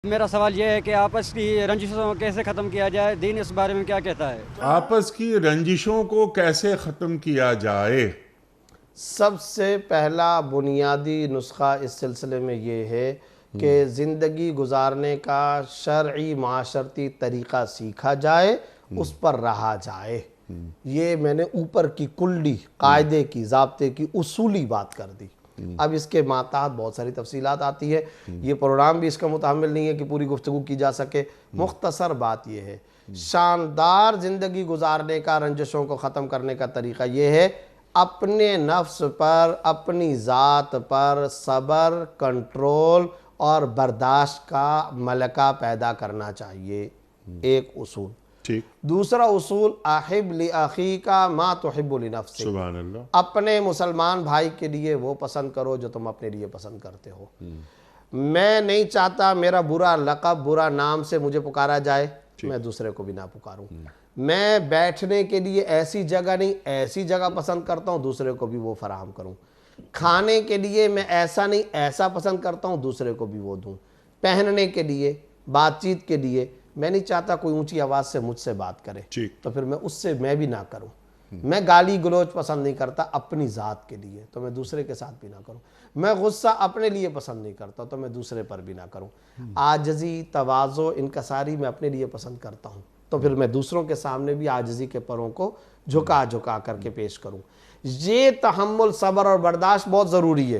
मेरा सवाल यह है कि आपस की रंजिशों को कैसे ख़त्म किया जाए, दीन इस बारे में क्या कहता है? आपस की रंजिशों को कैसे ख़त्म किया जाए? सबसे पहला बुनियादी नुस्खा इस सिलसिले में ये है कि ज़िंदगी गुजारने का शरई माशरती तरीक़ा सीखा जाए, उस पर रहा जाए। ये मैंने ऊपर की कुल्ली कायदे की, ज़ाब्ते की उसूली बात कर दी। अब इसके माताहत बहुत सारी तफसीलात आती है। ये प्रोग्राम भी इसका मुतामिल नहीं है कि पूरी गुफ्तगू की जा सके। मुख्तसर बात यह है, शानदार ज़िंदगी गुजारने का, रंजिशों को ख़त्म करने का तरीक़ा ये है, अपने नफ्स पर, अपनी ज़ात पर सब्र, कंट्रोल और बर्दाश्त का मलका पैदा करना चाहिए। एक उसूल। ठीक। दूसरा उसूल, अहिब लि अखी का मा तुहिब्बु लि नफ्सिक। सुभान अल्लाह। अपने मुसलमान भाई के लिए वो पसंद करो जो तुम अपने लिए पसंद करते हो। मैं नहीं चाहता मेरा बुरा लक़ब, बुरा नाम से मुझे पुकारा जाए, मैं दूसरे को भी ना पुकारूं। मैं बैठने के लिए ऐसी जगह नहीं, ऐसी जगह पसंद करता हूं, दूसरे को भी वो फराहम करूं। खाने के लिए मैं ऐसा नहीं, ऐसा पसंद करता हूं, दूसरे को भी वो दूं। पहनने के लिए, बातचीत के लिए मैं नहीं चाहता कोई ऊंची आवाज़ से मुझसे बात करे, तो फिर मैं भी ना करूं। मैं गाली गलौज पसंद नहीं करता अपनी ज़ात के लिए, तो मैं दूसरे के साथ भी ना करूं। मैं गुस्सा अपने लिए पसंद नहीं करता, तो मैं दूसरे पर भी ना करूं। आजिज़ी, तवाज़ो, इनकसारी मैं अपने लिए पसंद करता हूं, तो फिर मैं दूसरों के सामने भी आजिज़ी के परों को झुका झुका करके पेश करूं। ये तहम्मुल, सब्र और बर्दाश्त बहुत ज़रूरी है।